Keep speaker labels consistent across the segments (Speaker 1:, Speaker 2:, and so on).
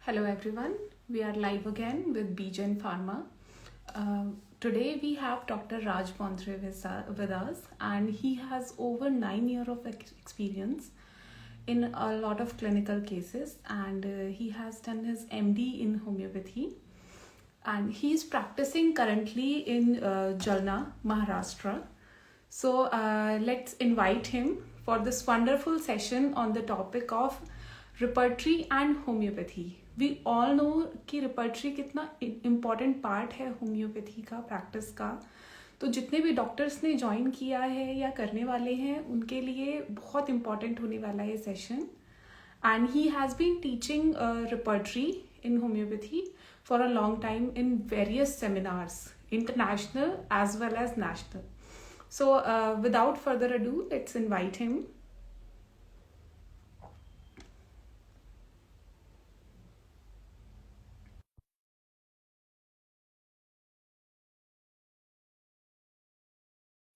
Speaker 1: Hello everyone, we are live again with BGen Pharma. Today we have Dr. Raj Montre with us, and he has over 9 years of experience in a lot of clinical cases, and he has done his MD in homeopathy, and he is practicing currently in Jalna, Maharashtra. So let's invite him for this wonderful session on the topic of repertory and homeopathy. We all know कि repertory कितना important part है homeopathy का practice का. तो जितने भी doctors ने join किया है या करने वाले हैं उनके लिए बहुत इम्पॉर्टेंट होने वाला है session. And he has been teaching repertory in homeopathy for a long time in various seminars, international as well as national. So without further ado, let's invite him.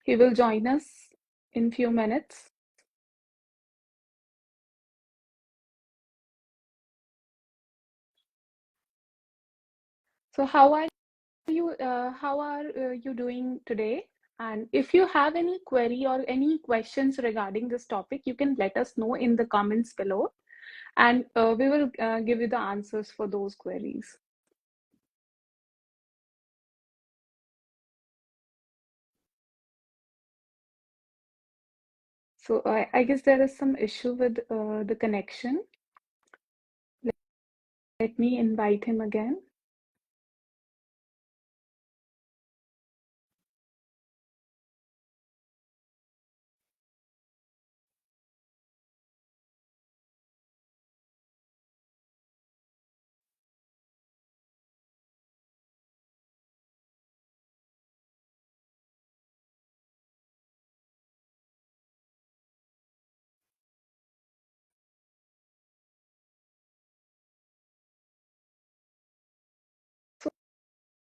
Speaker 1: He will join us in few minutes. So how are you doing today? And if you have any query or any questions regarding this topic, you can let us know in the comments below, and we will give you the answers for those queries. So I guess there is some issue with the connection. Let me invite him again.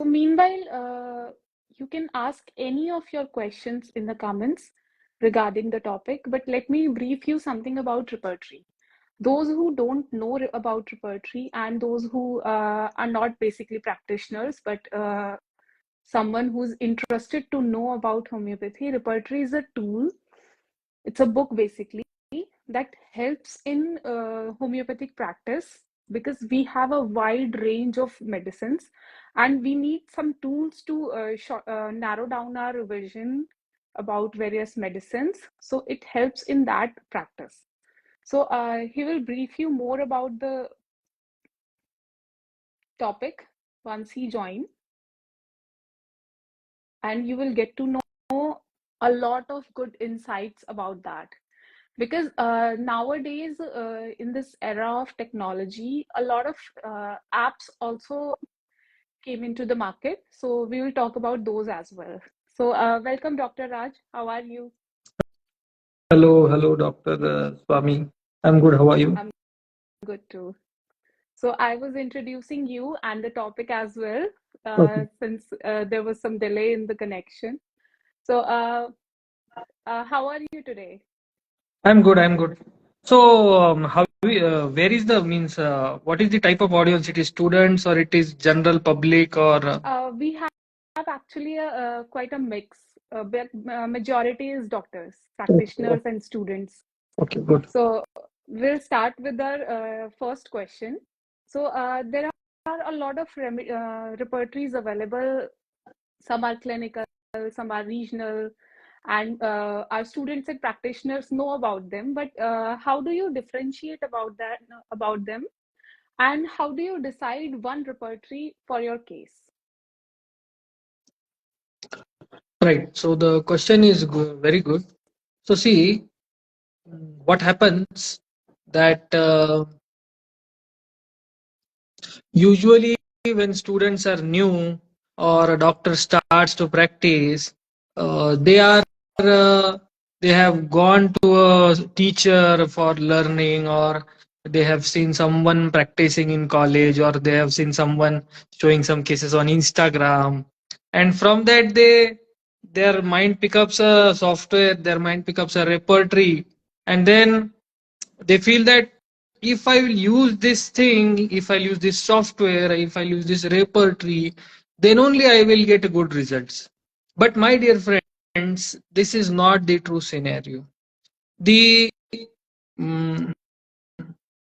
Speaker 1: So meanwhile, you can ask any of your questions in the comments regarding the topic, but let me brief you something about repertory. Those who don't know about repertory and those who are not basically practitioners, but someone who's interested to know about homeopathy, repertory is a tool. It's a book basically that helps in homeopathic practice because we have a wide range of medicines and we need some tools to narrow down our vision about various medicines. So it helps in that practice. So he will brief you more about the topic once he joins, and you will get to know a lot of good insights about that. Because nowadays, in this era of technology, a lot of apps also came into the market. So we will talk about those as well. So welcome, Dr. Raj. How are you?
Speaker 2: Hello, Dr. Swami. I'm good. How are you?
Speaker 1: I'm good too. So I was introducing you and the topic as well,
Speaker 2: Okay.
Speaker 1: since there was some delay in the connection. So how are you today?
Speaker 2: I'm good. I'm good. So, where is the means? What is the type of audience? It is students or it is general public or?
Speaker 1: We have actually quite a mix. But majority is doctors,
Speaker 2: Okay,
Speaker 1: practitioners, and students.
Speaker 2: okay, good.
Speaker 1: So we'll start with our first question. So there are a lot of repertories available. Some are clinical, some are regional, and our students and practitioners know about them. But how do you differentiate about them, and how do you decide one repertory for your case?
Speaker 2: Right. So the question is very good. So see, what happens that usually when students are new or a doctor starts to practice, they are they have gone to a teacher for learning, or they have seen someone practicing in college, or they have seen someone showing some cases on Instagram, and from that their mind picks up a software, their mind picks up a repertory, and then they feel that if I will use this thing, if I use this software, if I use this repertory, then only I will get good results. But my dear friends, this is not the true scenario. The mm,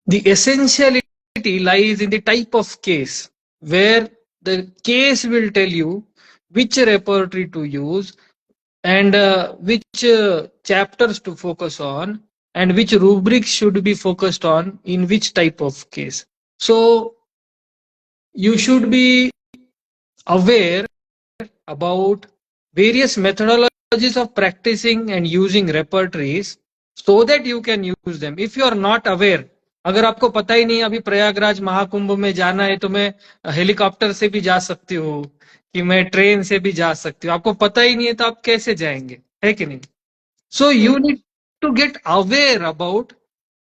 Speaker 2: the essentiality lies in the type of case, where the case will tell you which repertory to use, and which chapters to focus on, and which rubrics should be focused on in which type of case. So you should be aware about various methodologies of practicing and using repertories so that you can use them. If you are not aware, अगर आपको पता ही नहीं अभी प्रयागराज महाकुंभ में जाना है तो मैं हेलीकॉप्टर से भी जा सकती हूँ कि मैं ट्रेन से भी जा सकती हूँ, आपको पता ही नहीं है तो आप कैसे जाएंगे, है कि नहीं? So you need to get aware about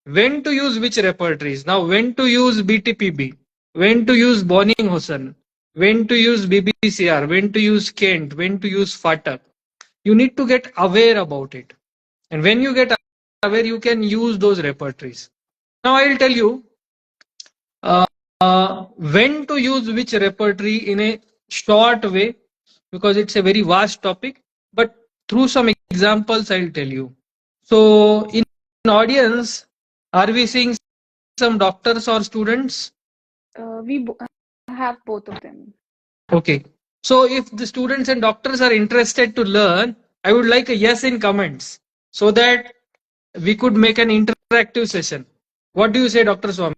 Speaker 2: when to use which repertories. Now, when to use BTPB, when to use Bonning-Husson, when to use BBCR, when to use Kent, when to use FATA. You need to get aware about it. And when you get aware, you can use those repertories. Now, I will tell you when to use which repertory in a short way, because it's a very vast topic, but through some examples, I'll tell you. So, in audience, are we seeing some doctors or students?
Speaker 1: We have both of them.
Speaker 2: Okay. So if the students and doctors are interested to learn, I would like a yes in comments so that we could make an interactive session. What do you say, Dr. Swami?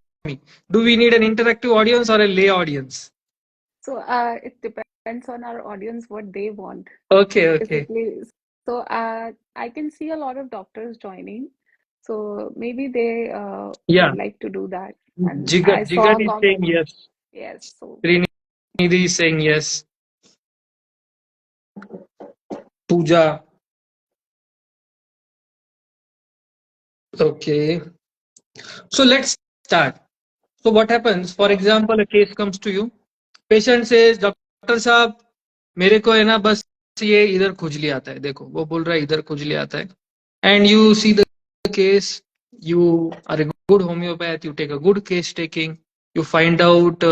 Speaker 2: Do we need an interactive audience or a lay audience?
Speaker 1: So it depends on our audience what they want.
Speaker 2: Okay.
Speaker 1: Typically, so I can see a lot of doctors joining. So maybe they would like to do that. And
Speaker 2: Jigar
Speaker 1: I
Speaker 2: is
Speaker 1: saw
Speaker 2: saying yes.
Speaker 1: yes. So
Speaker 2: Srinidhi is saying yes. Pooja. Okay. So let's start. So what happens? For example, a case comes to you. Patient says, doctor साहब मेरे को है ना बस ये इधर खुजली आता है, देखो वो बोल रहा है इधर खुजली आता है. And you see the case, you are a good homeopath, you take a good case taking, you find out,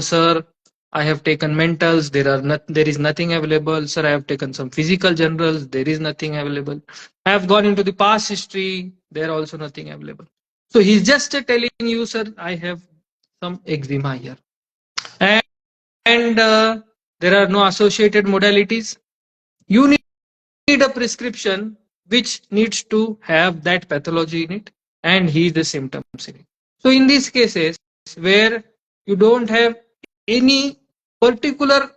Speaker 2: sir, I have taken mentals, there is nothing available, sir, I have taken some physical generals, there is nothing available, I have gone into the past history, there also nothing available. So he's just telling you, sir, I have some eczema here, and there are no associated modalities. You need a prescription which needs to have that pathology in it, and he is the symptoms in it. So in these cases where you don't have any particular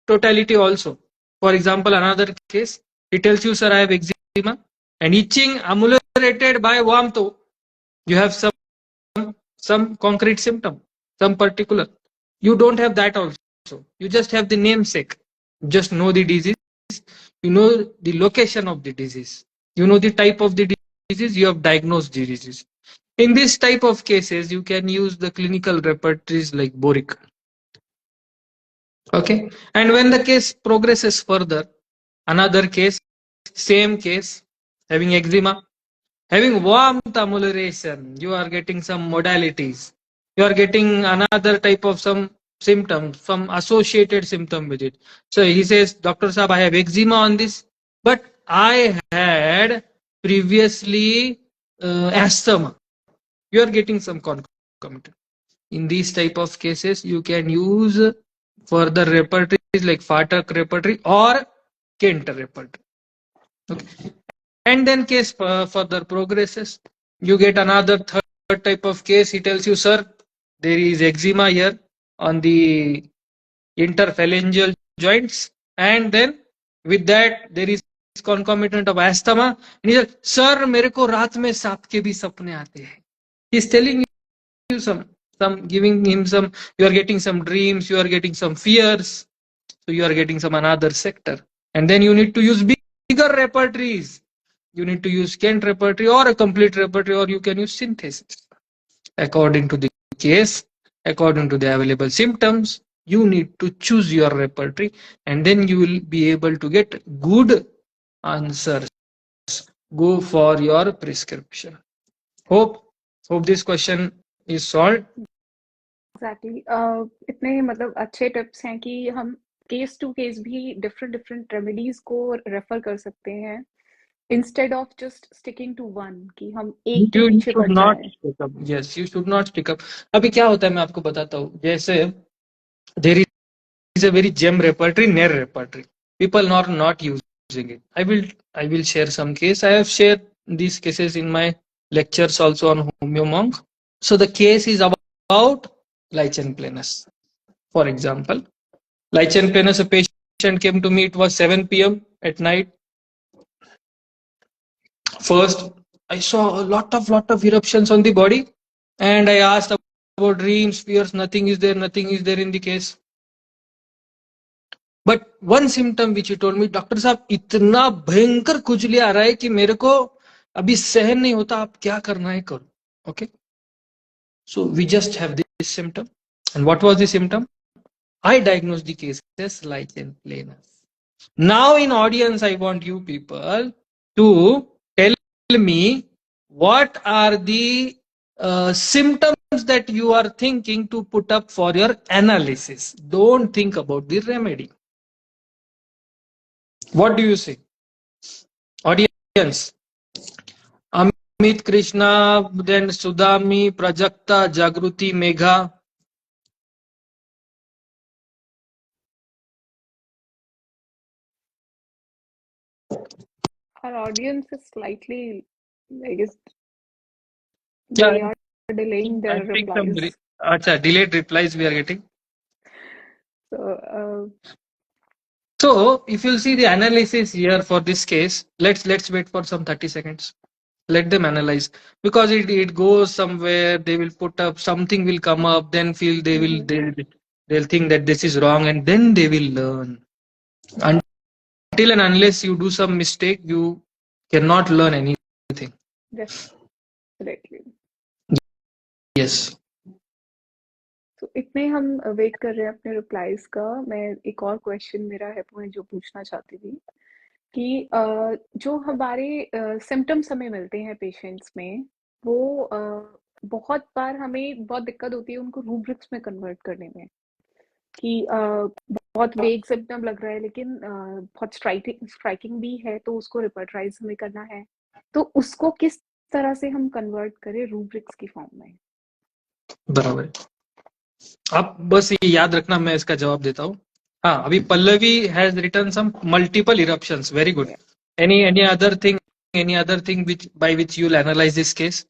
Speaker 2: totality also, for example, another case, he tells you, sir, I have eczema and itching ameliorated by warmth. You have some concrete symptom, some particular. You don't have that also. You just have the namesake. You just know the disease. You know the location of the disease. You know the type of the disease. You have diagnosed the disease. In this type of cases, you can use the clinical repertories like Boric. Okay. And when the case progresses further, another case, same case, having eczema, having warmth amelioration, you are getting some modalities. You are getting another type of some symptoms, some associated symptom with it. So he says, Dr. Saab, I have eczema on this, but I had previously asthma. You are getting some concomitant. In these type of cases, you can use further repertories like FATAC repertory or Kent repertory. Okay. And then case further progresses. You get another third type of case. He tells you, sir, there is eczema here on the interphalangeal joints, and then with that there is concomitant of asthma. And he said, sir, मेरे को रात में सांप के भी सपने आते हैं. He is telling you some giving him some. You are getting some dreams. You are getting some fears. So you are getting some another sector, and then you need to use bigger repertories. You need to use Kent repertory or a complete repertory, or you can use synthesis. According to the case, according to the available symptoms, you need to choose your repertory, and then you will be able to get good answers. Go for your prescription. Hope this question is solved.
Speaker 1: Exactly इतने मतलब अच्छे tips हैं कि हम case to case भी different different remedies को refer कर सकते हैं instead of just sticking to one कि हम एक के
Speaker 2: You
Speaker 1: पीछे
Speaker 2: should
Speaker 1: पड़
Speaker 2: not
Speaker 1: जाएं.
Speaker 2: stick up. Yes, you should not stick up. अभी क्या होता है मैं आपको बताता हूँ. जैसे there is a very gem repertory, near repertory. People are not using it. I will share some case. I have shared these cases in my lectures also on Homeo Monk. So the case is about lichen planus. For example, lichen planus, a patient came to me. It was 7 p.m. at night. First, I saw a lot of eruptions on the body, and I asked about dreams, fears. Nothing is there. Nothing is there in the case. But one symptom which you told me, doctor साहब इतना भयंकर खुजली आ रहा है कि मेरे को अभी सहन नहीं होता, आप क्या करना है करो. Okay, so we just have this symptom. And what was the symptom? I diagnose the case as lichen planus. Now in audience I want you people to tell me what are the symptoms that you are thinking to put up for your analysis. Don't think about the remedy. What do you say? Audience. Amit, Krishna, then Sudami, Prajakta, Jagruti, Megha.
Speaker 1: Our audience is slightly, I guess,
Speaker 2: Yeah,
Speaker 1: they are delaying their
Speaker 2: I'm seeing some
Speaker 1: replies.
Speaker 2: delayed replies we are getting.
Speaker 1: So,
Speaker 2: So if you'll see the analysis here for this case, let's wait for some 30 seconds. Let them analyze, because it goes somewhere, they will put up something, will come up, then feel they'll think that this is wrong, and then they will learn. Until and unless you do some mistake, you cannot learn anything.
Speaker 1: definitely.
Speaker 2: Yes.
Speaker 1: तो इतने हम wait कर रहे हैं अपने replies का. मैं एक और क्वेश्चन मेरा है मैं जो पूछना चाहती थी कि जो हमारे सिम्टम्स हमें मिलते हैं पेशेंट्स में, वो बहुत बार हमें बहुत दिक्कत होती है उनको रूब्रिक्स में कन्वर्ट करने में कि बहुत वेग सिम्टम लग रहा है लेकिन बहुत स्ट्राइकिंग भी है, तो उसको रिपर्टराइज हमें करना है, तो उसको किस तरह से हम कन्वर्ट करें रूब्रिक्स की फॉर्म में.
Speaker 2: बराबर है. आप बस ये याद रखना, मैं इसका जवाब देता हूँ. हाँ, अभी Pallavi has written some multiple eruptions. Very good. Any other thing which by which you will analyze this case?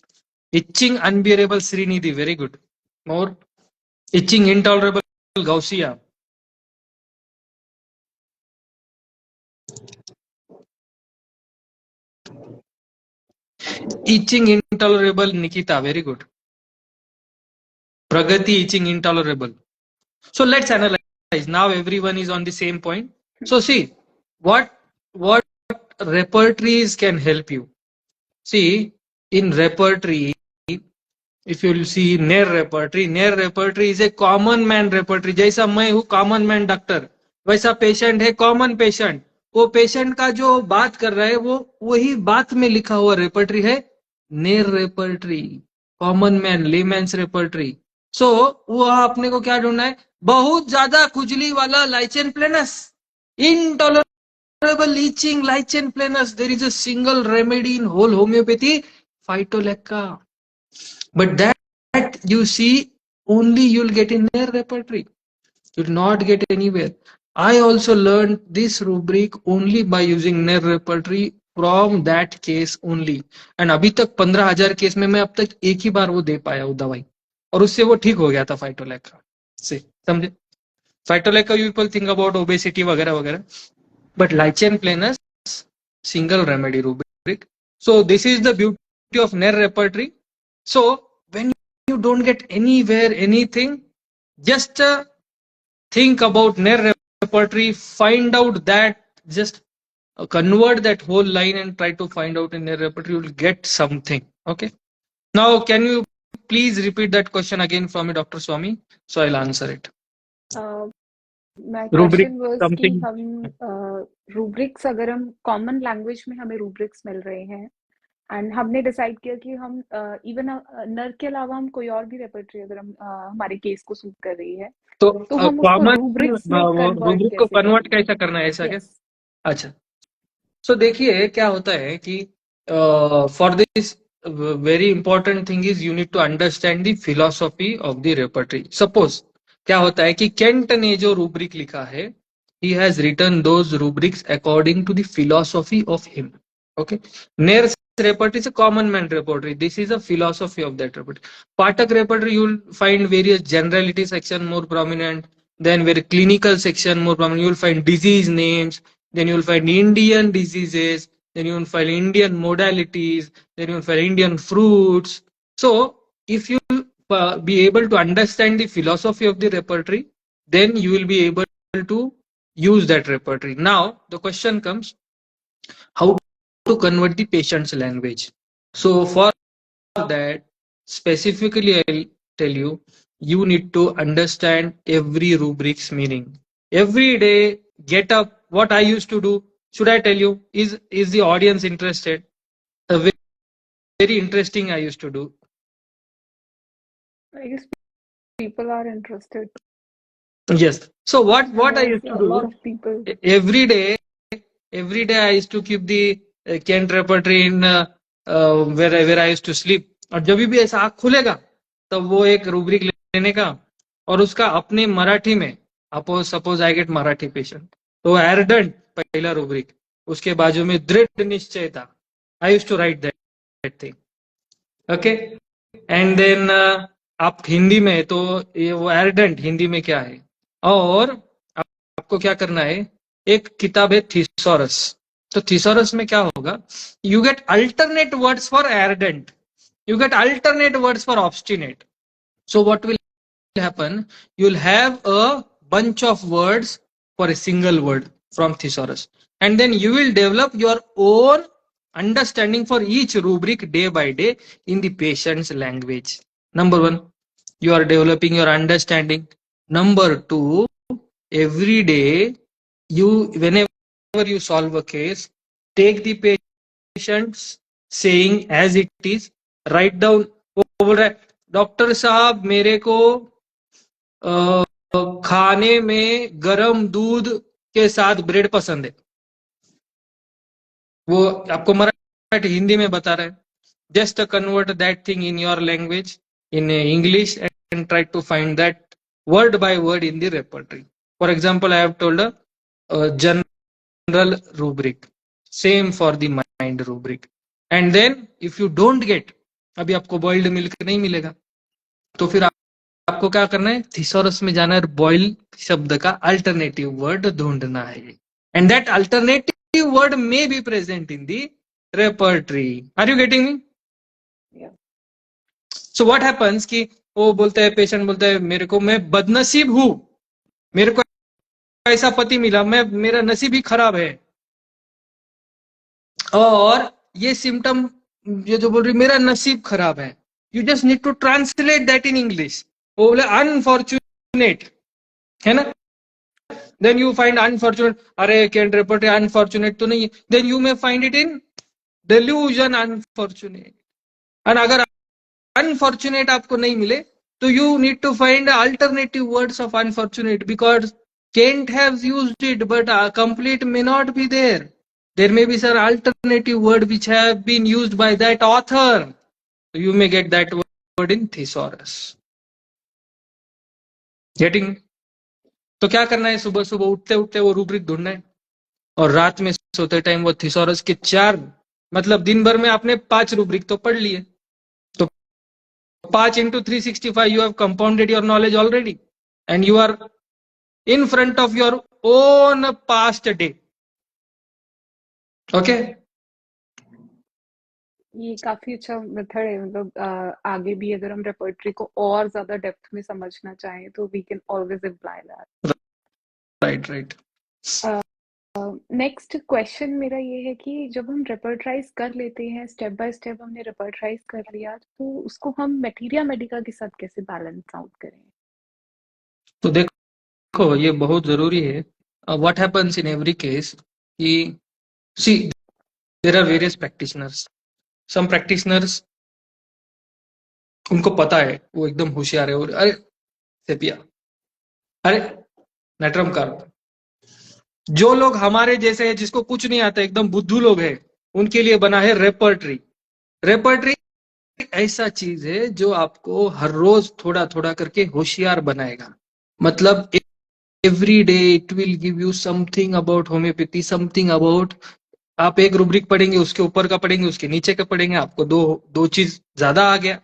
Speaker 2: Itching unbearable, Srinidhi. Very good. More. Itching intolerable, Gausia. Itching intolerable, Nikita. Very good. Pragati, itching intolerable. So let's analyze. Now everyone is on the same point. So see, what repertories can help you. See, in repertory, if you will see near repertory is a common man repertory. जैसा मैं हूँ common man doctor, वैसा patient है common patient. वो patient का जो बात कर रहा है वो वही बात में लिखा हुआ repertory है near repertory, common man, layman's repertory. So वो अपने को क्या ढूंढना है? बहुत ज्यादा खुजली वाला lichen planus, intolerable itching lichen planus. There is a single remedy in whole homeopathy, Phytolecca. But that you see only you'll get in their repertory. You'll not get anywhere. I also learned this rubric only by using their repertory from that case only. And अभी तक 15,000 case में मैं अब तक एक ही बार वो दे पाया वो दवाई, और उससे वो ठीक हो गया था फाइटोलैका से. समझे? Phytolacca you people think about obesity वगैरह वगैरह, but lichen planus single remedy rubric. So this is the beauty of NER repertory. So when you don't get anywhere anything, just think about NER repertory, find out that, just convert that whole line and try to find out in NER repertory, you will get something. Okay. Now can you please repeat that question again for me, Dr. Swami? So I'll answer it.
Speaker 1: My
Speaker 2: Rubric
Speaker 1: question was कि
Speaker 2: something.
Speaker 1: हम rubrics, अगर हम common language में हमें rubrics मिल रहे हैं and हमने decide किया कि हम इवन नर के अलावा हम कोई और भी रेपर्टरी अगर हम हमारे केस को सूट कर रही है
Speaker 2: तो
Speaker 1: तो हम उसको
Speaker 2: कॉमन
Speaker 1: रूब्रिक्स में कन्वर्ट
Speaker 2: रूब्रिक को
Speaker 1: कैसे
Speaker 2: कन्वर्ट
Speaker 1: करेंगे।
Speaker 2: कैसा करना है, ऐसा क्या?
Speaker 1: यस।
Speaker 2: अच्छा, सो देखिए क्या होता है कि for this very important thing is you need to understand the philosophy of the repertory. Suppose क्या होता है कि केंट ने जो रूब्रिक लिखा है, he has written those rubrics according to the philosophy of him. Okay, Nair's repertory is a common man repertory. This is a philosophy of that repertory. Pathak repertory, you will find various generality section more prominent, then very clinical section more prominent. You will find disease names, then you will find Indian diseases, then you will find Indian modalities, then you will find Indian fruits. So, if you be able to understand the philosophy of the repertory, then you will be able to use that repertory. Now, the question comes, how to convert the patient's language. So, for that, specifically, I'll tell you, you need to understand every rubric's meaning. Every day, get up. What I used to do, should I tell you? Is the audience interested? A very interesting I used to do.
Speaker 1: I guess people are interested.
Speaker 2: Yes. So what I
Speaker 1: Yes,
Speaker 2: used to
Speaker 1: a lot
Speaker 2: do,
Speaker 1: of people.
Speaker 2: every day I used to keep the Kent repertory in where I used to sleep. और जब भी ऐसा आँख खुलेगा तब वो एक rubric लेने का और उसका अपने मराठी में, suppose I get Marathi patient, तो एरडेंट पहला रूब्रिक, उसके बाजू में दृढ़ निश्चयता, I use to write that thing. Okay, and then आप हिंदी में तो ये वो एरडेंट हिंदी में क्या है, और आपको क्या करना है, एक किताब है थिसॉरस, तो थिसॉरस में क्या होगा, you get alternate words for ardent, you get alternate words for obstinate. So what will happen, you'll have a bunch of words for a single word from thesaurus, and then you will develop your own understanding for each rubric day by day in the patient's language. Number one, you are developing your understanding. Number two, every day you, whenever you solve a case, take the patient's saying as it is, write down. वो बोल रहा है, doctor साहब मेरे को खाने में गरम दूध के साथ ब्रेड पसंद है, वो आपको मराठी हिंदी में बता रहा है। Just convert that thing in your language in English and try to find that word by word in the repertory. For example, I have told a general rubric, same for the mind rubric. And then if you don't get, अभी आपको boiled milk नहीं मिलेगा, तो फिर आपको क्या करना है, थिसॉरस में जाना है, बॉइल शब्द का अल्टरनेटिव वर्ड ढूंढना है, and that alternative word may be present in the repertory. Are you getting me? So what happens कि वो बोलता है, पेशेंट बोलता है, मेरे को, मैं बदनसीब हूं, मेरे को ऐसा पति मिला, मैं, मेरा नसीब ही खराब है, और ये सिम्टम, ये जो बोल रही मेरा नसीब खराब है, you just need to translate that in English. वो बोले अनफॉर्चुनेट है ना, देन यू फाइंड अनफॉर्चुनेट, अरे कैन रेपर्टरी अनफॉर्चुनेट तो नहीं है, then you may find it in delusion unfortunate. और अगर अनफॉर्चुनेट आपको नहीं मिले तो you need to find alternative words of unfortunate, because Kent has used it, but complete may not be there. There may be some alternative word which have been used by that author. So you may get that word in thesaurus. Getting? तो क्या करना है, सुबह सुबह उठते उठते वो rubric ढूंढना है, और रात में सोते टाइम वो थिसॉरस के 4, मतलब दिन भर में आपने 5 रूब्रिक तो पढ़ लिए, तो 5 into 365 you have compounded your knowledge already, and you are in front of your own past day. Okay?
Speaker 1: ये काफी अच्छा मेथड है, मतलब आगे भी अगर हम रेपर्टरी को और ज्यादा डेप्थ में समझना चाहें तो we can always apply that.
Speaker 2: Right.
Speaker 1: Next question मेरा ये है कि जब हम रेपर्टराइज कर लेते हैं, स्टेप बाय स्टेप हमने रेपर्टराइज कर लिया, तो उसको हम मटेरिया मेडिका के साथ कैसे बैलेंस आउट करें?
Speaker 2: तो देखो ये बहुत जरूरी है। What happens in every case कि see there are various practitioners, some practitioners, उनको पता है, वो एकदम होशियार है, और अरे सेपिया, अरे नेट्रम कार्ब। जो लोग हमारे जैसे हैं, जिसको कुछ नहीं आता, एकदम बुद्धू लोग हैं, उनके लिए बना है रेपर्टरी। रेपर्टरी ऐसा चीज है जो आपको हर रोज थोड़ा थोड़ा करके होशियार बनाएगा। मतलब every day it will give you something about homeopathy, something about, आप एक रूब्रिक पढ़ेंगे, उसके ऊपर का पढ़ेंगे, उसके नीचे का पढ़ेंगे, आपको दो दो चीज ज्यादा आ गया।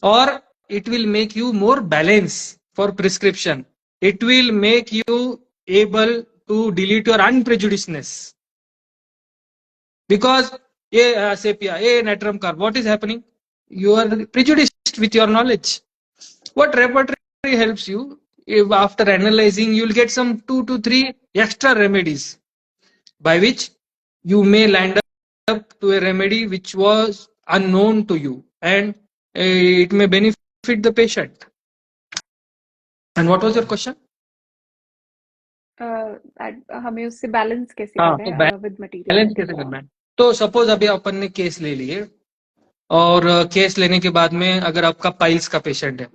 Speaker 2: और it will make you more balance for prescription, it will make you able to delete your unprejudiceness, because sepia, natrum carb, what is happening? You are prejudiced with your knowledge. What repertory helps you, if after analyzing you will get some 2 to 3 extra remedies by which you may land up to a remedy which was unknown to you, and it may benefit the patient. And what was your question?
Speaker 1: हमें उससे balance कैसे
Speaker 2: हाँ,
Speaker 1: करना
Speaker 2: तो
Speaker 1: है with material?
Speaker 2: Balance कैसे करना है? तो सपोज अभी अपन ने केस ले लिए, और केस लेने के बाद में अगर आपका पाइल्स का पेशेंट है,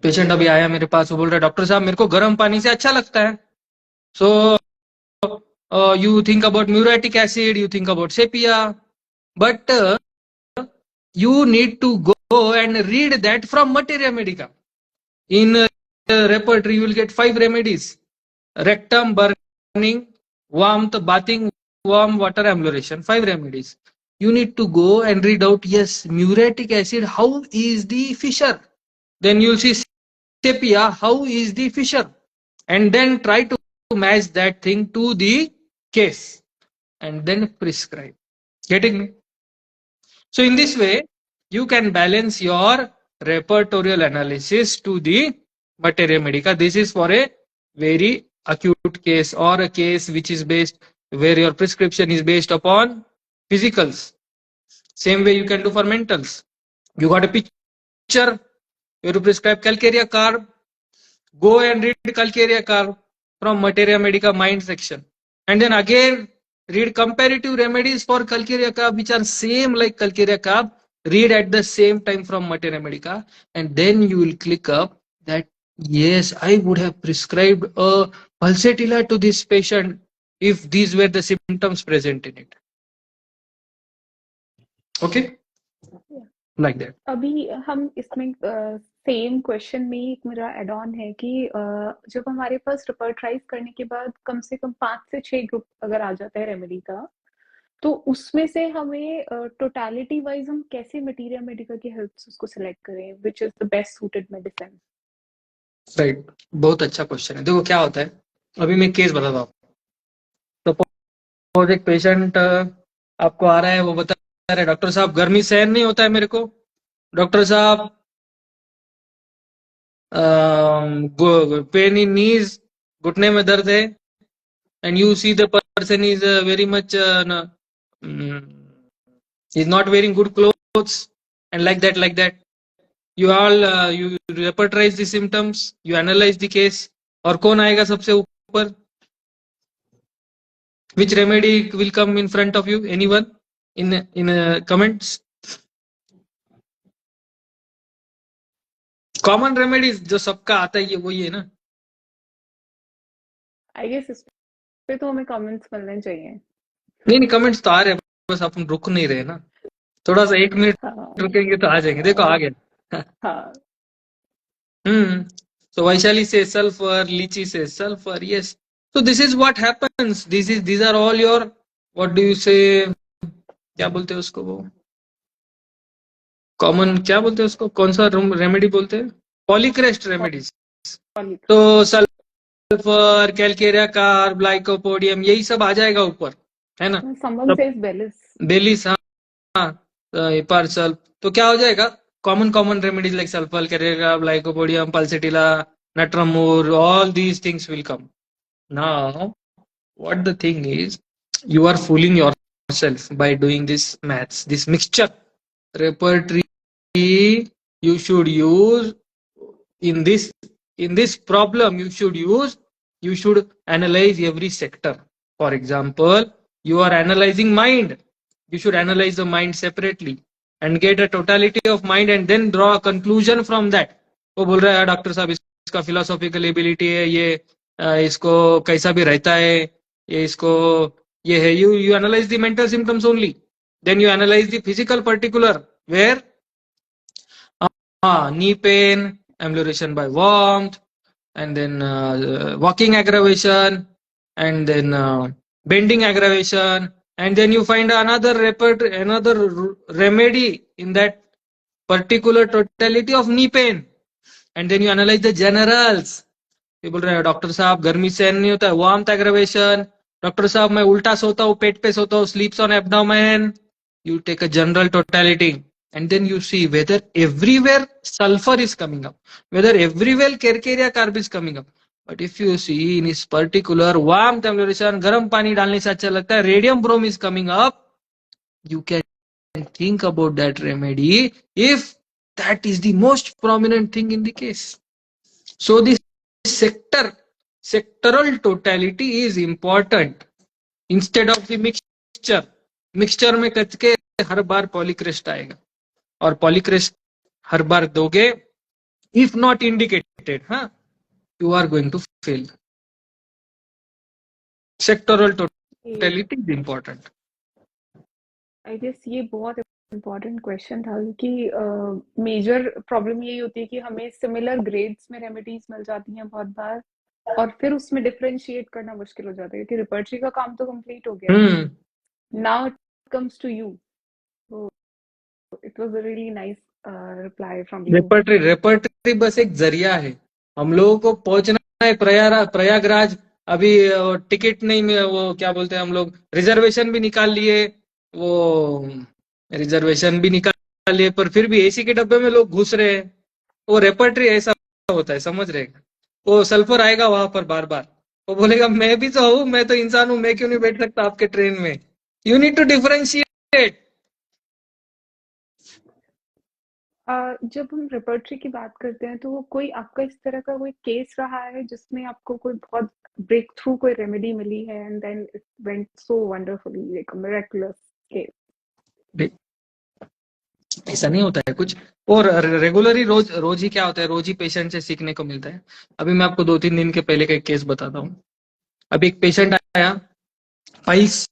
Speaker 2: पेशेंट अभी आया मेरे पास, वो बोल रहा है डॉक्टर साहब मेरे को गर्म पानी से अच्छा लगता है, सो you think about muriatic acid, you think about sepia, but you need to go and read that from Materia Medica. In repertory, you will get 5 remedies: rectum, burning, warmth, bathing, warm water amelioration. 5 remedies. You need to go and read out, yes, muriatic acid, how is the fissure? Then you will see sepia, how is the fissure? And then try to match that thing to the case and then prescribe. Getting me? So in this way, you can balance your repertorial analysis to the Materia Medica. This is for a very acute case, or a case which is based, where your prescription is based upon physicals. Same way you can do for mentals. You got a picture, you have to prescribe calcarea carb. Go and read calcarea carb from Materia Medica mind section, and then again read comparative remedies for calcarea carb which are same like calcarea carb. Read at the same time from Materia Medica, and then you will click up that yes, I would have prescribed a pulsatilla to this patient if these were the symptoms present in it. Okay, like that.
Speaker 1: अभी हम इसमें same question में एक मेरा add on है कि जब हमारे पास रिपर्टराइज करने के बाद कम से कम 5 से 6 ग्रुप अगर आ जाता है रेमेडी का, तो उसमें से हमें टोटलिटी वाइज हम कैसे मटेरिया मेडिका की हेल्प से उसको सिलेक्ट करें which is the best suited medicine?
Speaker 2: Right, बहुत अच्छा क्वेश्चन है। देखो क्या होता है, अभी मैं केस बताता हूँ। सपोज एक पेशेंट आपको आ रहा है, वो बता रहा है डॉक्टर साहब गर्मी सहन नहीं होता है मेरे को, डॉक्टर साहब पेन इन नीज, घुटने में दर्द है, and you see the person is very much is not wearing good clothes, and like that you all you repertorize the symptoms, you analyze the case, और कौन आएगा सबसे ऊपर? Which remedy will come in front of you? Anyone in comments? Common remedies जो सबका आता है वही है ना?
Speaker 1: आई गेस इस पे तो हमें कमेंट्स मिलने चाहिए।
Speaker 2: नहीं कमेंट्स तो आ रहे हैं, बस अपन रुक नहीं रहे ना, थोड़ा सा 1 मिनट रुकेंगे तो आ जाएंगे। देखो आ गया।
Speaker 1: हाँ।
Speaker 2: So Vaishali says sulfur, Lichi says sulfur. Yes. So this is what happens. These are all your, what do you say? क्या बोलते हैं उसको, वो कॉमन क्या बोलते हैं उसको, कौन सा रेमेडी बोलते हैं? Polycrest remedies. तो सल्फर, कैलकेरिया कार्ब, लाइकोपोडियम, यही सब आ जाएगा ऊपर, है ना?
Speaker 1: Someone says
Speaker 2: बेलिस, हाँ, पार्सल। तो क्या हो जाएगा? common remedies like sulfur, carrera, lycopodium, pulsatilla, natramur, all these things will come. Now, what the thing is, you are fooling yourself by doing this maths, this mixture. Repertory you should use in this problem. You should analyze every sector. For example, you are analyzing mind. You should analyze the mind separately and get a totality of mind and then draw a conclusion from that. वो बोल रहा है doctor साहब इसका philosophical ability है, ये इसको कैसा भी रहता है, ये इसको ये है. You analyze the mental symptoms only, then you analyze the physical particular where knee pain, amelioration by warmth, and then walking aggravation, and then bending aggravation, and then you find another remedy in that particular totality of knee pain, and then you analyze the generals. ये बोल रहे हैं doctor साहब गर्मी सहन नहीं होता है, वार्मथ एग्रावेशन. डॉक्टर साहब मैं उल्टा सोता हूँ, पेट पे सोता हूँ, स्लीप्स on abdomen. You take a general totality and then you see whether everywhere sulfur is coming up, whether everywhere Kerkeria carb is coming up. But if you see in this particular warmth amelioration, garam pani डालने से अच्छा लगता है, radium brome is coming up, you can think about that remedy if that is the most prominent thing in the case. So this sectoral totality is important instead of the mixture. Mixture में करके हर बार polycrest आएगा और polycrest हर बार दोगे, if not indicated, हाँ, you are going to fail. Sectoral totality is important.
Speaker 1: I guess ये बहुत इम्पोर्टेंट क्वेश्चन था क्योंकि मेजर प्रॉब्लम यही होती है कि हमें सिमिलर ग्रेड्स में रेमेडीज मिल जाती हैं बहुत बार और फिर उसमें डिफरेंशिएट करना मुश्किल हो जाता है क्योंकि रिपर्टरी का काम तो कंप्लीट हो गया. Now it comes to you. So it was a really nice reply from you.
Speaker 2: Repertory बस एक जरिया है. हम लोगों को पहुंचना है प्रयागराज. अभी टिकट नहीं, वो क्या बोलते हैं हम लोग, रिजर्वेशन भी निकाल लिए, पर फिर भी एसी के डब्बे में लोग घुस रहे हैं. वो रेपर्टरी ऐसा होता है, समझ रहे हैं. वो सल्फर आएगा वहां पर बार बार, वो बोलेगा मैं भी तो हूँ, मैं तो इंसान हूँ, मैं क्यों नहीं बैठ सकता आपके ट्रेन में. You need to differentiate.
Speaker 1: जब हम रिपर्टरी की बात करते हैं तो कोई आपका इस तरह का कोई केस रहा है जिसमें आपको कोई बहुत ब्रेक थ्रू कोई रेमेडी मिली है and then it went so wonderfully, like a miraculous case?
Speaker 2: ऐसा नहीं होता है कुछ, और रेगुलरली रोज ही क्या होता है, रोज ही पेशेंट से सीखने को मिलता है. अभी मैं आपको 2-3 दिन के पहले का एक केस बताता हूँ. अभी एक पेशेंट आया, पाइल्स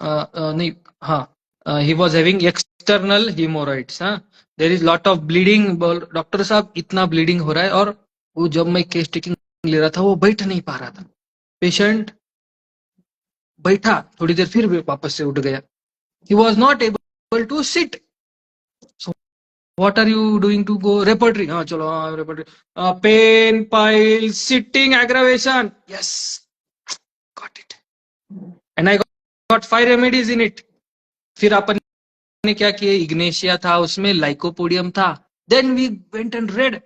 Speaker 2: नहीं, हाँ, he was having external haemorrhoids. हाँ, there is lot of bleeding. Doctor साहब इतना ब्लीडिंग हो रहा है, और वो जब मैं केस टेकिंग ले रहा था वो बैठ नहीं पा रहा था. पेशेंट बैठा, थोड़ी देर फिर वापस से उठ गया. He was not able to sit. What are you doing to go? Repertory. हाँ चलो, हाँ repertory. Pain, pile, sitting, aggravation. Yes, got it. And I got 5 remedies in it. फिर अपन ने क्या किया, इग्नेशिया था उसमें, लाइकोपोडियम था. Then we went and read.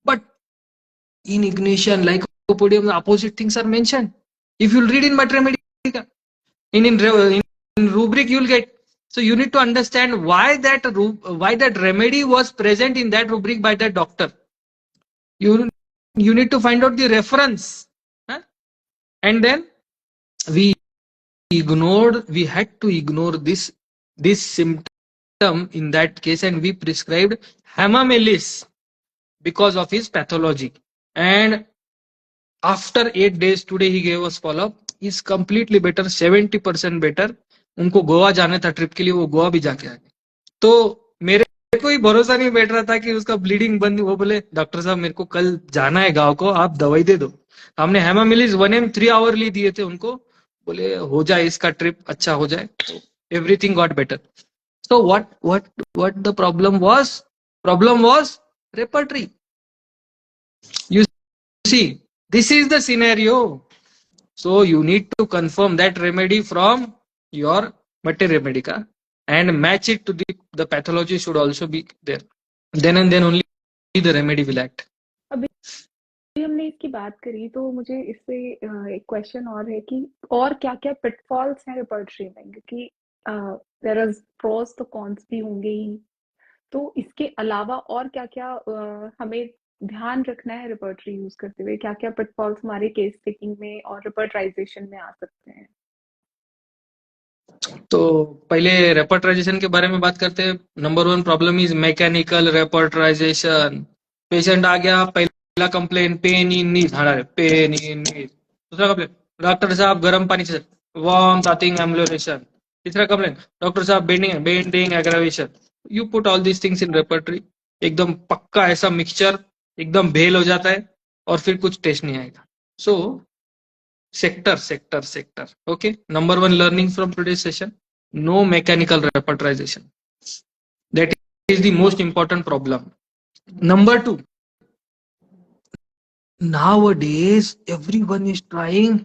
Speaker 2: But in ignetia and lycopodium, the opposite things are mentioned. If you'll read in Mathemedica, in rubric you'll get. So you need to understand why that remedy was present in that rubric by that doctor. You need to find out the reference, huh? And then we had to ignore this symptom in that case, and we prescribed Hamamelis because of his pathology. And after 8 days, today he gave us follow-up. He's completely better, 70% better. उनको गोवा जाना था trip के लिए, वो गोवा भी जाके आ गए. तो मेरे को ही भरोसा नहीं बैठ रहा था कि उसका ब्लीडिंग बंद. वो बोले डॉक्टर साहब मेरे को कल जाना है गांव को, आप दवाई दे दो. हमने हेमामिलिस 1 3 आवरली दिए थे उनको. बोले हो जाए इसका ट्रिप, अच्छा हो जाए. Everything got better. So what the problem was? Problem was repertory. You see, this is the scenario. So you need to confirm that remedy from your Mate Remedica and match it to the pathology should also be there. Then and then only the remedy will act.
Speaker 1: अभी हमने इसकी बात करी तो मुझे इससे एक question और है कि और क्या क्या पिटफॉल्स हैं रिपर्टरी में, क्योंकि देयर इज प्रोस तो कॉन्स भी होंगे ही. तो इसके अलावा और क्या क्या हमें ध्यान रखना है रिपर्टरी यूज करते हुए, क्या क्या पिटफॉल्स हमारे केस टेकिंग में और रिपर्टराइजेशन में आ सकते हैं?
Speaker 2: तो पहले रेपर्टराइजेशन के बारे में बात करते हैं. Number one problem is mechanical repertorization. Patient आ गया, पहला complain pain in knees, pain in knees. दूसरा कंप्लेन, डॉक्टर साहब गर्म पानी से वार्म टाथिंग एम्बुलेशन. तीसरा कंप्लेन, डॉक्टर साहब bending bending aggravation. You put all these things in repertory, एकदम पक्का ऐसा मिक्सचर, एकदम भेल हो जाता है और फिर कुछ टेस्ट नहीं आएगा. सो sector. Okay, number one learning from today's session: no mechanical repertorization. That is the most important problem. Number two, nowadays everyone is trying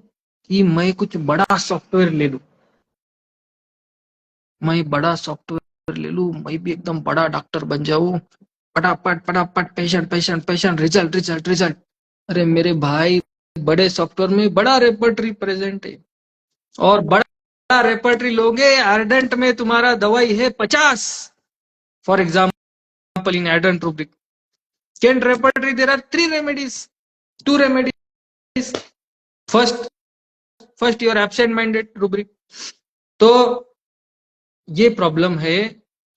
Speaker 2: कि मैं कुछ बड़ा सॉफ्टवेयर ले लूं, मैं भी एकदम बड़ा डॉक्टर बन जाऊं, फटाफट पेशेंट रिजल्ट. अरे मेरे भाई, बड़े सॉफ्टवेयर में बड़ा रेपर्टरी प्रेजेंट है, और बड़ा रेपर्टरी लोगे, आर्डेंट में तुम्हारा दवाई है 50. For example, in ardent rubric Kent repertory there are 3 remedies, 2 remedies. First your absent minded rubric. तो ये प्रॉब्लम है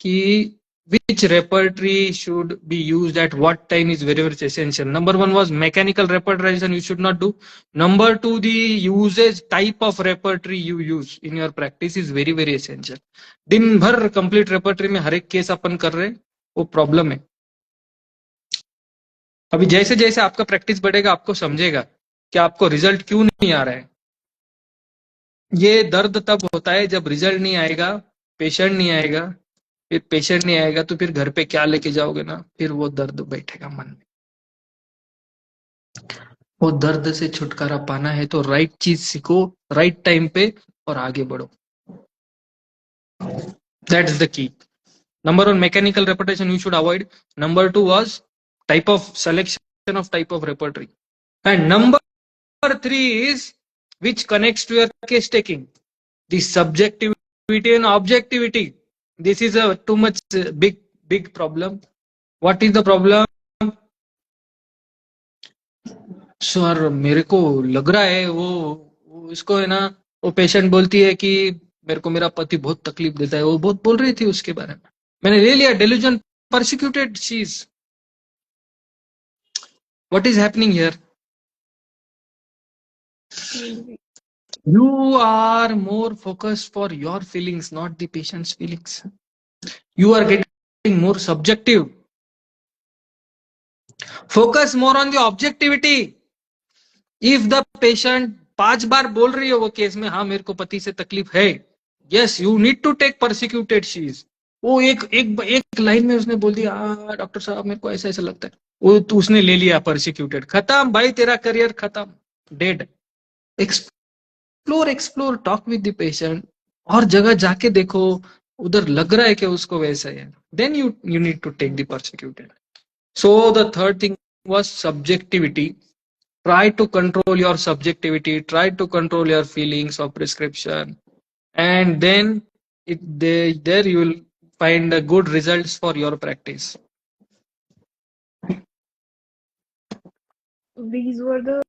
Speaker 2: कि which repertory should be used at what time is very very essential. Number one was mechanical repertorization, you should not do. Number two, the usage type of repertory you use in your practice is very very essential. दिन भर complete repertory में हर एक case अपन कर रहे, वो problem है. अभी जैसे जैसे आपका प्रैक्टिस बढ़ेगा, आपको समझेगा कि आपको रिजल्ट क्यों नहीं आ रहा है. ये दर्द तब होता है जब रिजल्ट नहीं आएगा, पेशेंट नहीं आएगा. फिर पेशेंट नहीं आएगा तो फिर घर पे क्या लेके जाओगे ना, फिर वो दर्द बैठेगा मन में. वो दर्द से छुटकारा पाना है तो राइट चीज सीखो राइट टाइम पे और आगे बढ़ो. That is the key. Number one, mechanical repetition you should avoid. Number two was type of selection of type of repertory. And number three is which connects to your case taking. The subjectivity and objectivity. This is a too much big problem. What is the problem? Sir मेरे को लग रहा है वो इसको है ना, वो पेशेंट बोलती है कि मेरे को मेरा पति बहुत तकलीफ देता है, वो बहुत बोल रही थी उसके बारे में, मैंने ले लिया. डेल्यूजन, persecuted चीज. What is happening here? You are more focused for your feelings, not the patient's feelings. You are getting more subjective. Focus more on the objectivity. If the patient 5 बार बोल रही है वो केस में, हाँ मेरे को पति से तकलीफ है, yes you need to take persecuted she's. वो एक लाइन में उसने बोल दिया, डॉक्टर साहब मेरे को ऐसा ऐसा लगता है, वो तो उसने ले लिया परसिक्यूटेड, खत्म भाई, तेरा करियर खत्म, dead. Explore, talk with the patient, और जगह जाके देखो, उधर लग रहा है कि उसको वैसा है, then you need to take the persecuted. So the third thing was subjectivity. Try to control your subjectivity, try to control your feelings of prescription, and then there you will find good results for your practice.
Speaker 1: These were the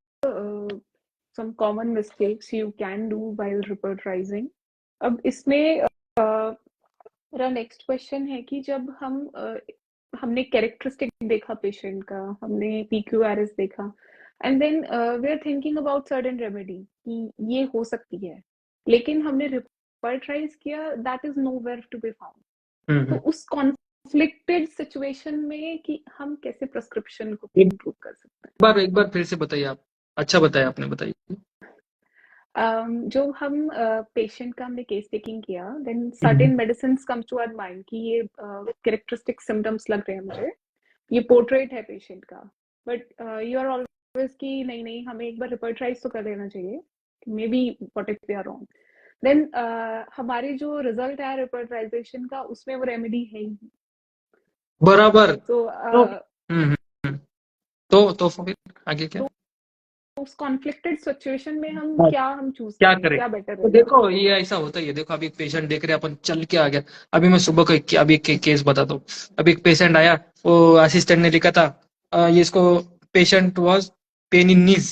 Speaker 1: some common mistakes you can do while repertorizing. अब इसमें मेरा next question है कि जब हमने characteristic देखा patient का, हमने PQRS देखा, and then we are thinking about certain remedy कि ये हो सकती है, लेकिन हमने रिपर्टराइज किया, that is nowhere to be found. तो उस कॉन्फ्लिक्टेड सिचुएशन में कि हम कैसे प्रिस्क्रिप्शन को इम्प्रूव कर सकते हैं.
Speaker 2: एक बार फिर से बताइए आप. अच्छा बताया आपने, बताइए.
Speaker 1: जो हम पेशेंट का हमने केस टेकिंग किया, then certain medicines come to our mind कि ये कैरेक्टरिस्टिक सिम्टम्स लग रहे हैं मुझे, ये पोर्ट्रेट है पेशेंट का, बट यू आर ऑलवेज कि नहीं हमें एक बार रिपर्टराइज तो कर लेना चाहिए, maybe what if we are wrong. Then हमारे जो रिजल्ट है रिपर्टराइजेशन का, उसमें वो रेमेडी है ही
Speaker 2: बराबर.
Speaker 1: तो
Speaker 2: फिर आगे क्या?
Speaker 1: उस कॉन्फ्लिक्टेड सिचुएशन में हम चूज
Speaker 2: क्या
Speaker 1: करें, क्या बेटर
Speaker 2: तो देखो ये ऐसा होता है. देखो अभी एक पेशेंट देख रहे हैं अपन, चल के आ गया. अभी मैं सुबह को अभी एक केस बताता हूँ. अभी एक पेशेंट आया, वो असिस्टेंट ने लिखा था, ये इसको पेशेंट वाज पेन इन नीज,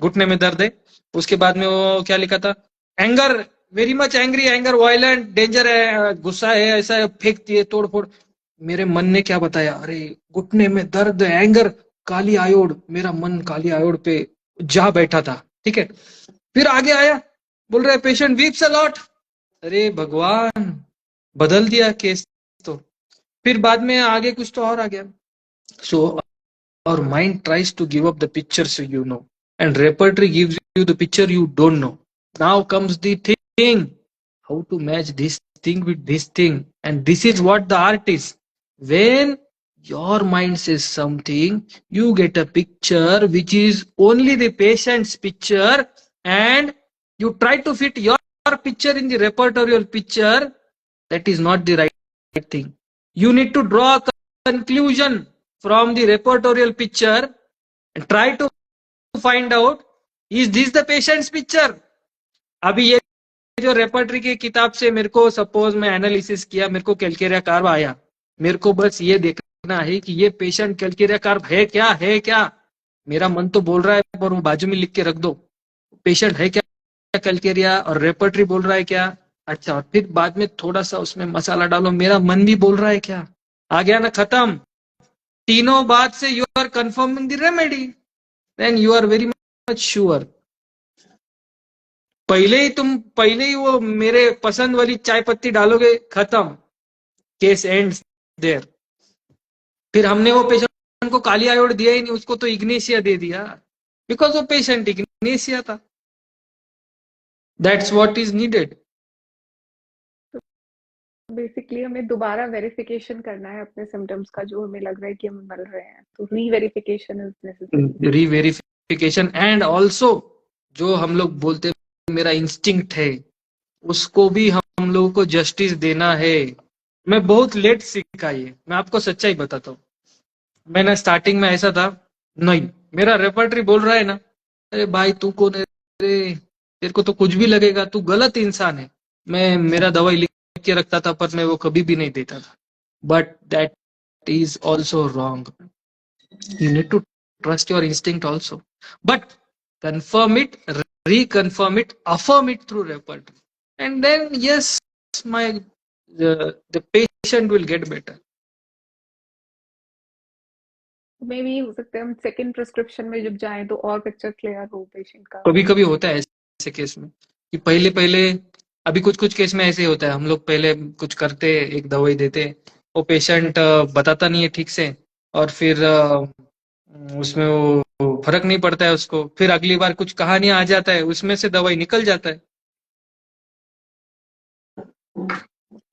Speaker 2: घुटने में दर्द है. उसके बाद में वो क्या लिखा था, anger very much angry, anger violent, danger है, गुस्सा है, ऐसा है, फेंकती है, तोड़ फोड़। मेरे मन ने क्या बताया, अरे घुटने में दर्द, एंगर, काली आयोड, मेरा मन काली आयोड पे जा बैठा था। ठीक है, फिर आगे आया, बोल रहा है पेशेंट वीप्स अ लॉट। अरे भगवान, बदल दिया केस तो। फिर बाद में आगे कुछ तो और आ गया। सो our mind tries to give up the pictures you know, and repertory gives you the picture you don't know. Now comes the thing, how to match this thing with this thing. And this is what the art is. When your mind says something, you get a picture which is only the patient's picture, and you try to fit your picture in the repertorial picture. That is not the right thing. You need to draw a conclusion from the repertorial picture and try to find out, is this the patient's picture. अभी ये जो repertory की किताब से मेरे को suppose मैं analysis किया, मेरे को कैलकेरिया कार्व आया, मेरे को बस ये देखना है कि ये पेशेंट कैलकेरिया कार्व है क्या। मेरा मन तो बोल रहा है, पर वो बाजू में लिख के रख दो, पेशेंट है क्या कैलकेरिया, और रेपर्टरी बोल रहा है क्या। अच्छा, और फिर बाद में थोड़ा सा उसमें मसाला डालो, मेरा मन भी बोल रहा है क्या। आ गया ना, खत्म। तीनों बात से you are confirming the remedy, then you are very much sure. पहले ही वो मेरे पसंद वाली चाय पत्ती डालोगे, खत्म, केस एंड्स देयर। फिर हमने वो पेशेंट को काली आयोड दिया ही नहीं, उसको तो इग्नेशिया दे दिया, बिकॉज वो पेशेंट इग्नेशिया था। That's what is needed.
Speaker 1: Basically हमें दोबारा वेरिफिकेशन करना है अपने सिम्टम्स का, जो हमें लग रहा है कि हम मिल रहे हैं, तो reverification is necessary.
Speaker 2: Reverification, and also जो हम लोग बोलते हैं मेरा इंस्टिंक्ट है, उसको भी हम लोगों को जस्टिस देना है। मैं बहुत लेट सीखा ये, मैं आपको सच्चाई बताता हूँ। मैंने स्टार्टिंग में ऐसा था, नहीं मेरा रेपर्टरी बोल रहा है ना, अरे भाई तू कौन है रे, तेरे को तो कुछ भी लगेगा, तू गलत इंसान है। मैं मेरा दवाई लिख के रखता था, पर मैं वो कभी भी नहीं देता था। But that is also wrong. You need to trust your instinct also, but confirm it, reconfirm it, affirm it through repertory, and then yes, my the patient will get better.
Speaker 1: मे भी हो सकता है हम सेकंड प्रिस्क्रिप्शन में जब जाएं तो और पिक्चर क्लियर हो पेशेंट का।
Speaker 2: कभी कभी होता है ऐसे केस में कि पहले अभी कुछ केस में ऐसे होता है, हम लोग पहले कुछ करते, एक दवाई देते, वो पेशेंट बताता नहीं है ठीक से, और फिर उसमें वो फर्क नहीं पड़ता है उसको, फिर अगली बार कुछ कहानी आ जाता है, उसमें से दवाई निकल जाता है।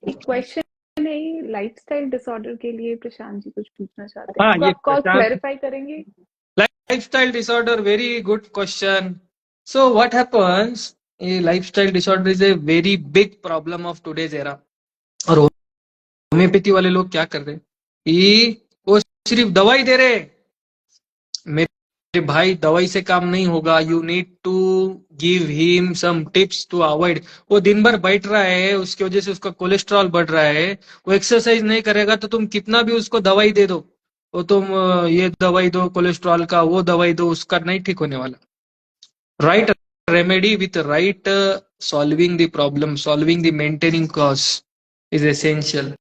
Speaker 1: एक क्वेश्चन है लाइफस्टाइल डिसऑर्डर के लिए, प्रशांत जी कुछ पूछना चाहते हैं।
Speaker 2: हाँ,
Speaker 1: तो
Speaker 2: ये
Speaker 1: आप कॉज क्लैरिफाई करेंगे।
Speaker 2: Lifestyle disorder, very good question. So what happens, ये lifestyle disorder is a very big problem of today's era. और होम्योपैथी वाले लोग क्या कर रहे हैं कि वो सिर्फ दवाई दे रहे। मेरे भाई, दवाई से काम नहीं होगा, you need to give him some tips to avoid. वो दिन भर बैठ रहा है, उसकी वजह से उसका कोलेस्ट्रॉल बढ़ रहा है, वो एक्सरसाइज नहीं करेगा, तो तुम कितना भी उसको दवाई दे दो, वो तुम ये दवाई दो कोलेस्ट्रॉल का, वो दवाई दो, उसका नहीं ठीक होने वाला। Right remedy with right solving the problem, solving the maintaining cause is essential.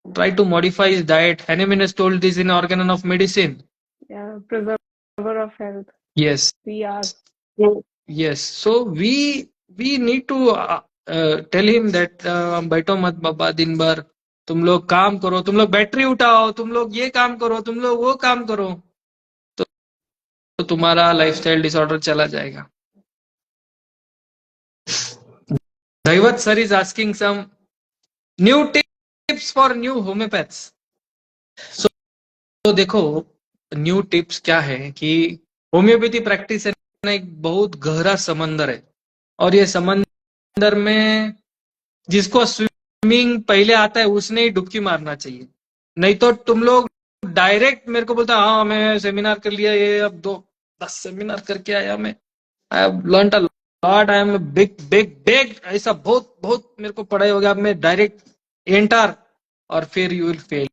Speaker 2: Try to modify his diet. Hahnemann has told this in Organon of Medicine.
Speaker 1: Yeah, preserver of health.
Speaker 2: Yes.
Speaker 1: We are.
Speaker 2: So, yes. So we need to tell him that बैठो मत बाबा, दिन भर तुम लोग काम करो, तुम लोग बैटरी उठाओ, तुम लोग ये काम करो, तुम लोग वो काम करो, तो तुम्हारा लाइफस्टाइल डिसऑर्डर चला जाएगा। Daivat sir is asking some new tips for new homeopaths. तो देखो, न्यू टिप्स क्या है कि होम्योपैथी प्रैक्टिस है ना, एक बहुत गहरा समंदर है, और ये समंदर में जिसको स्विमिंग पहले आता है उसने ही डुबकी मारना चाहिए। नहीं तो तुम लोग डायरेक्ट मेरे को बोलता, हाँ मैं सेमिनार कर लिया, ये अब 10 सेमिनार करके आया मैं, I have learned a lot, I am big big big, ऐसा बहुत बहुत मेरे को पढ़ाई हो गया, अब मैं डायरेक्ट एंटर, और फिर यू विल फेल।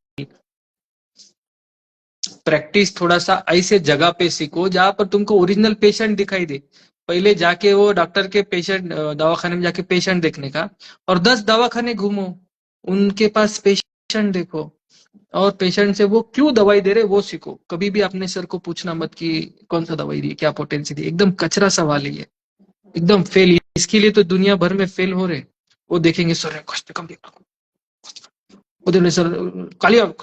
Speaker 2: प्रैक्टिस थोड़ा सा ऐसे जगह पे सीखो जहां पर तुमको ओरिजिनल पेशेंट दिखाई दे। पहले जाके वो डॉक्टर के पेशेंट दवाखाने में जाके पेशेंट देखने का, और 10 दवाखाने घूमो, उनके पास पेशेंट देखो, और पेशेंट से वो क्यों दवाई दे रहे वो सीखो। कभी भी अपने सर को पूछना मत कि कौन सा दवाई दी, क्या पोटेंसी दी, एकदम कचरा सवाल है ये, एकदम फेल। इसके लिए तो दुनिया भर में फेल हो रहे। वो देखेंगे सर ने कष्ट कम दिया, वो देखेंगे सर कालिया,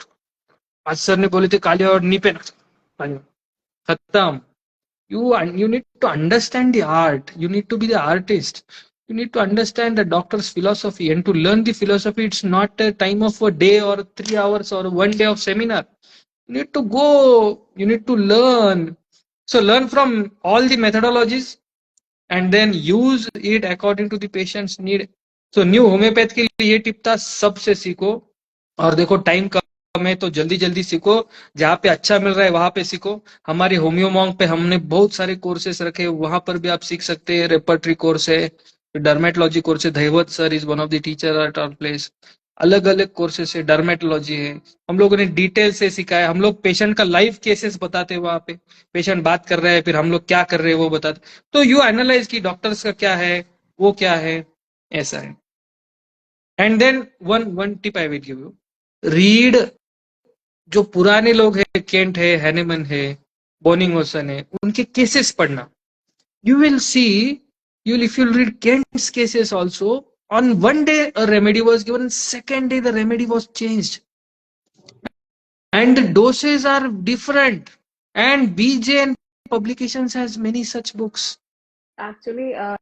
Speaker 2: आज सर ने बोले थे कालिया और नी पे खत्म। You need to understand the art. You need to be the artist. You need to understand the doctor's philosophy, and to learn the philosophy, it's not a time of a day or 3 hours or one day of seminar. You need to go. You need to learn. So learn from all the methodologies and then use it according to the patient's need. So new homeopath के लिए ये tip था, सबसे सीखो। और देखो time कम है तो जल्दी जल्दी सीखो, जहाँ पे अच्छा मिल रहा है वहां पे सीखो। हमारे होम्यो मॉन्ग पे हमने बहुत सारे कोर्सेस रखे, वहां पर भी आप सीख सकते हैं। रेपर्टरी कोर्स है, डर्मेटोलॉजी कोर्स है, Dhaivat sir is one of the teacher at our place. अलग अलग कोर्सेस है, डर्मेटोलॉजी है, हम लोगों ने डिटेल से सिखाया। हम लोग पेशेंट का लाइव केसेस बताते हैं वहां पे, पेशेंट बात कर रहे हैं फिर हम लोग क्या कर रहे हैं वो बताते। तो यू एनालाइज की डॉक्टर्स का क्या है, वो क्या है, ऐसा है। And then one one tip I will give you, read. जो पुराने लोग हैं, केंट है, हैनेमन है, बोनिंगसन है, उनके केसेस पढ़ना। You will see, you will, if you read Kent's cases also, on one day a remedy was given, second day the remedy was changed, and the doses are different. And BJ and publications has many such books.
Speaker 1: Actually, I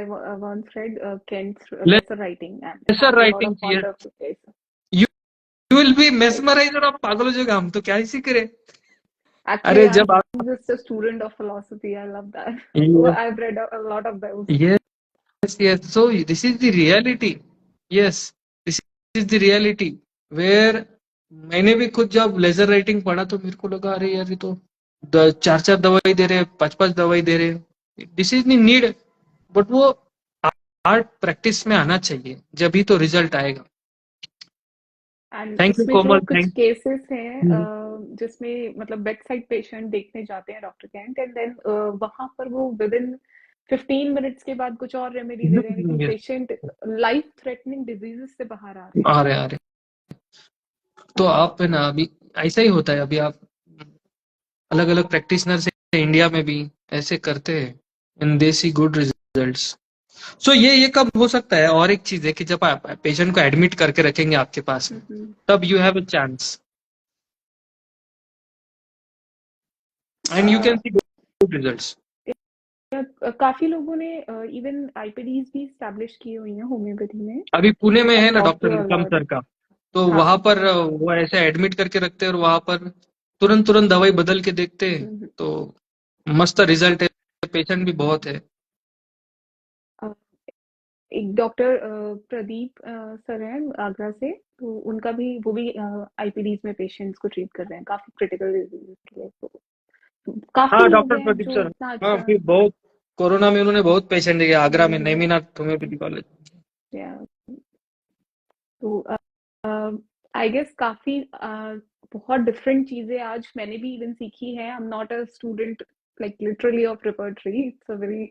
Speaker 1: once read Kent's lesser writing, and it
Speaker 2: Lesser
Speaker 1: has a lot of
Speaker 2: writings, yes.
Speaker 1: wonderful places.
Speaker 2: You, you will be mesmerized और आप पागल हो जाएगा, हम तो क्या ही सीख रहे।
Speaker 1: Actually,
Speaker 2: अरे
Speaker 1: I'm
Speaker 2: जब आप,
Speaker 1: just a student of philosophy. I love that. So
Speaker 2: yes,
Speaker 1: I've read a lot of those.
Speaker 2: yes, so this is the reality. Yes, this is the reality where मैंने भी खुद जब लेजर राइटिंग पढ़ा तो मेरे को लगा अरे यार ये तो चार चार दवाई दे रहे, पांच पांच दवाई दे रहे, दिस इज नीड। बट वो आर्ट प्रैक्टिस में आना चाहिए, जब ही तो रिजल्ट आएगा।
Speaker 1: एंड
Speaker 2: थैंक यू
Speaker 1: इसमें जो
Speaker 2: कोमल,
Speaker 1: कुछ
Speaker 2: थैंक
Speaker 1: केसेस हैं
Speaker 2: यू।
Speaker 1: जिसमें मतलब बेड साइड पेशेंट देखने जाते हैं डॉक्टर कैंट, एंड देन वहां पर वो विद इन 15 मिनट्स के बाद कुछ और रेमेडी दे रहे हैं, लेकिन पेशेंट लाइफ थ्रेटनिंग डिजीजेस से बाहर आ रहे हैं।
Speaker 2: आ रहे तो आप है ना, अभी ऐसा ही होता है। अभी आप अलग अलग प्रैक्टिशनर से इंडिया में भी ऐसे करते हैं, and they see good results. So ये कब हो सकता है, और एक चीज है कि जब आप पेशेंट को एडमिट करके रखेंगे आपके पास में, तब you have a chance and you can see good results.
Speaker 1: काफी लोगों ने इवन आईपीडीज भी स्टैब्लिश की हुई हैं होम्योपैथी में।
Speaker 2: अभी पुणे में है ना
Speaker 1: top
Speaker 2: doctor
Speaker 1: to
Speaker 2: Nikam
Speaker 1: alert.
Speaker 2: Sir का, तो
Speaker 1: हाँ।
Speaker 2: वहां पर वो ऐसे एडमिट करके रखते हैं और वहां पर तुरंत तुरंत दवाई बदल के देखते हैं। तो मस्त रिजल्ट है, पेशेंट भी बहुत है।
Speaker 1: अ, एक डॉक्टर प्रदीप सर हैं आगरा से, तो उनका भी वो भी आईपीडीज में पेशेंट्स को ट्रीट कर रहे हैं, काफी क्रिटिकल डिजीज के लिए। तो काफी
Speaker 2: हाँ
Speaker 1: लोग
Speaker 2: डॉक्टर
Speaker 1: हैं
Speaker 2: प्रदीप
Speaker 1: जो
Speaker 2: सर,
Speaker 1: इतना
Speaker 2: हाँ
Speaker 1: अच्छा।
Speaker 2: फिर बहुत कोरोना में उन्होंने बहुत पेशेंट देखे आगरा में, नेमीनाथ होम्योपैथी कॉलेज।
Speaker 1: या तो आई गेस काफी बहुत डिफरेंट चीजें आज मैंने भी इवन सीखी है। I am not a student like literally of repertory, it's a very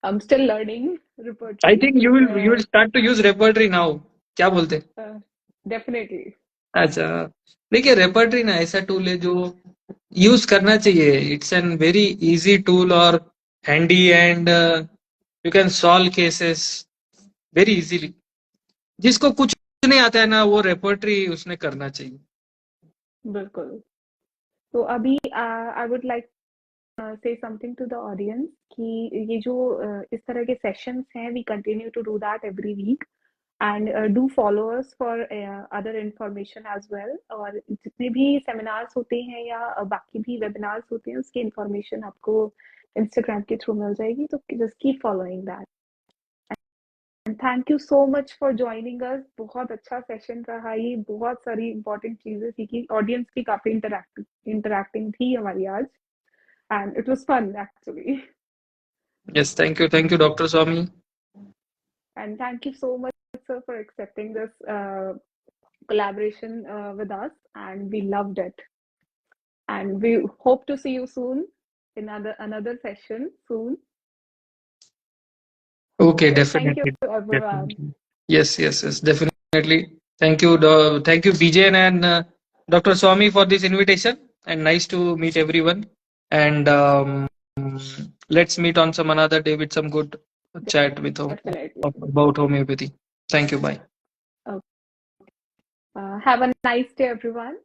Speaker 1: I am still learning
Speaker 2: I
Speaker 1: repertory,
Speaker 2: think you will
Speaker 1: but
Speaker 2: start to use repertory now, क्या बोलते हैं?
Speaker 1: डेफिनेटली।
Speaker 2: अच्छा, देखिए रेपर्टरी ना ऐसा टूल है जो यूज करना चाहिए। It's an very easy tool और handy, and you can solve cases very easily. जिसको कुछ नहीं आता है ना, वो रेपर्टरी उसने करना चाहिए।
Speaker 1: बिल्कुल। तो अभी I would like say something to the audience कि ये जो इस तरह के सेशंस हैं, we continue to do that every week, and do follow us for other information as well। और जितने भी सेमिनार्स होते हैं या बाकी भी वेबिनार्स होते हैं, उसकी इंफॉर्मेशन आपको इंस्टाग्राम के थ्रू मिल जाएगी, तो just keep following that. And thank you so much for joining us. बहुत अच्छा सेशन रहा ये, बहुत सारी इंपॉर्टेंट चीजें सीखी, ऑडियंस भी काफी इंटरैक्टिंग थी हमारी आज, and it was fun actually।
Speaker 2: Yes, thank you doctor Swami.
Speaker 1: And thank you so much, sir, for accepting this collaboration with us, and we loved it. And we hope to see you soon in another session soon.
Speaker 2: Okay,
Speaker 1: So thank you,
Speaker 2: definitely.
Speaker 1: everyone.
Speaker 2: Definitely. Yes, definitely. Thank you, thank you, BJ and Dr. Swami for this invitation, and nice to meet everyone. And let's meet on some another day with some good chat with
Speaker 1: Definitely.
Speaker 2: about homeopathy. Thank you. Bye.
Speaker 1: Okay. Have a nice day, everyone.